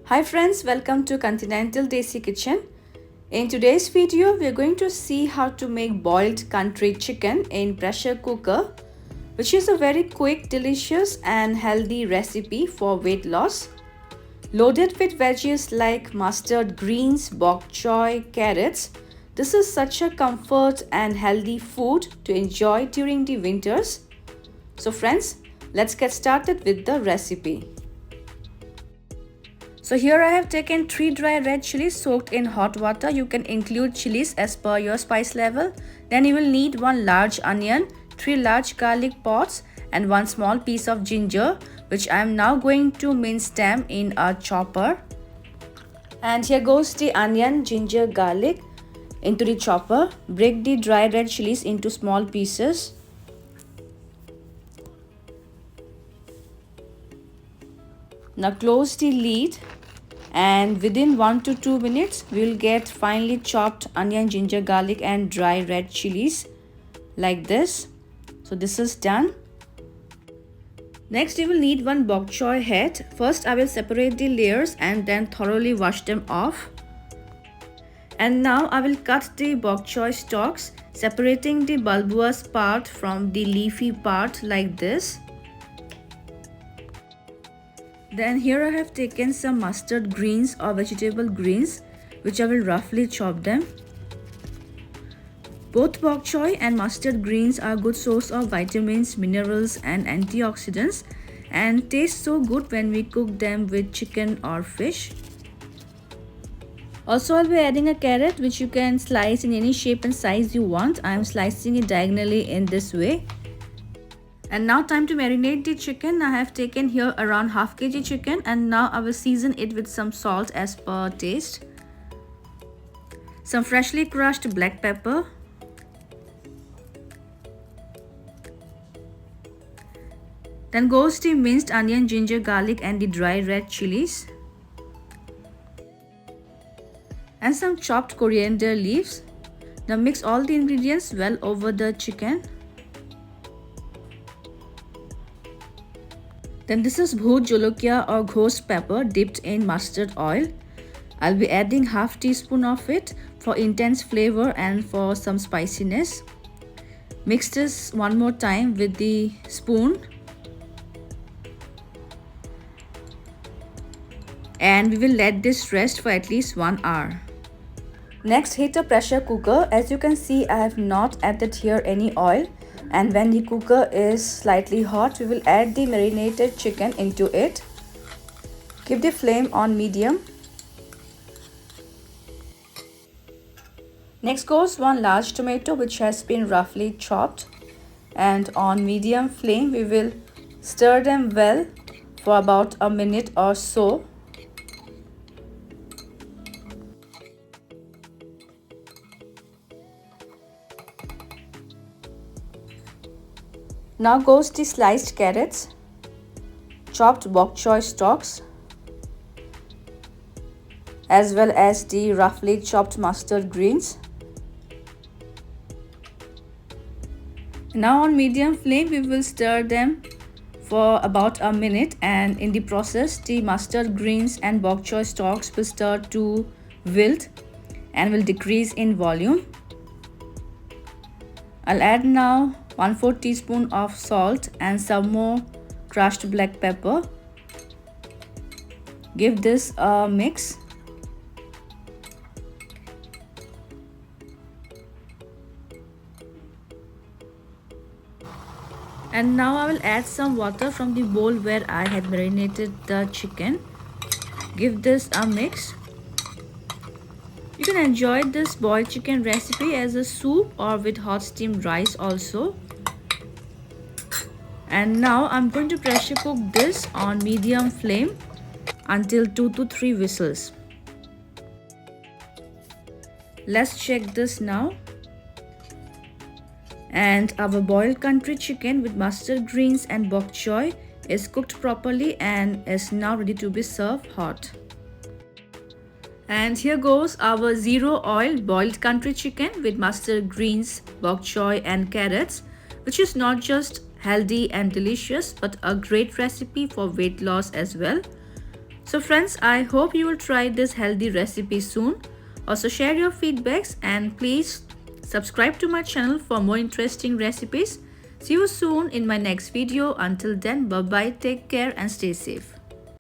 Hi friends, welcome to Continental Desi Kitchen. In today's video, we are going to see how to make boiled country chicken in pressure cooker, which is a very quick, delicious and healthy recipe for weight loss. Loaded with veggies like mustard greens, bok choy, carrots, this is such a comfort and healthy food to enjoy during the winters. So friends, let's get started with the recipe. So here I have taken 3 dry red chilies soaked in hot water. You can include chilies as per your spice level. Then you will need 1 large onion, 3 large garlic pods and 1 small piece of ginger, which I am now going to mince them in a chopper. And here goes the onion, ginger, garlic into the chopper. Break the dry red chilies into small pieces. Now close the lid, and within 1 to 2 minutes we will get finely chopped onion, ginger, garlic and dry red chilies like this. So this is done. Next you will need 1 bok choy head. First I will separate the layers and then thoroughly wash them off. And now I will cut the bok choy stalks, separating the bulbous part from the leafy part like this. Then here I have taken some mustard greens or vegetable greens, which I will roughly chop them. Both bok choy and mustard greens are a good source of vitamins, minerals and antioxidants and taste so good when we cook them with chicken or fish. Also I'll be adding a carrot, which you can slice in any shape and size you want. I am slicing it diagonally in this way. And now time to marinate the chicken. I have taken here around half kg chicken and now I will season it with some salt as per taste. Some freshly crushed black pepper. Then goes the minced onion, ginger, garlic and the dry red chilies. And some chopped coriander leaves. Now mix all the ingredients well over the chicken. Then this is Bhut, jolokia or ghost pepper dipped in mustard oil. I'll be adding half teaspoon of it for intense flavor and for some spiciness. Mix this one more time with the spoon. And we will let this rest for at least 1 hour. Next, heat a pressure cooker. As you can see, I have not added here any oil. And when the cooker is slightly hot, we will add the marinated chicken into it. Keep the flame on medium. Next goes 1 large tomato, which has been roughly chopped. And on medium flame, we will stir them well for about a minute or so. Now goes the sliced carrots, chopped bok choy stalks, as well as the roughly chopped mustard greens. Now on medium flame we will stir them for about a minute, and in the process the mustard greens and bok choy stalks will start to wilt and will decrease in volume. I'll add now 1/4 teaspoon of salt and some more crushed black pepper. Give this a mix. And now I will add some water from the bowl where I had marinated the chicken. Give this a mix. You can enjoy this boiled chicken recipe as a soup or with hot steamed rice also. And now I'm going to pressure cook this on medium flame until 2 to 3 whistles. Let's check this now. And our boiled country chicken with mustard greens and bok choy is cooked properly and is now ready to be served hot. And here goes our zero oil boiled country chicken with mustard greens, bok choy and carrots, which is not just healthy and delicious but a great recipe for weight loss as well. So friends, I hope you will try this healthy recipe soon. Also share your feedbacks and please subscribe to my channel for more interesting recipes. See you soon in my next video. Until then, bye bye, take care and stay safe.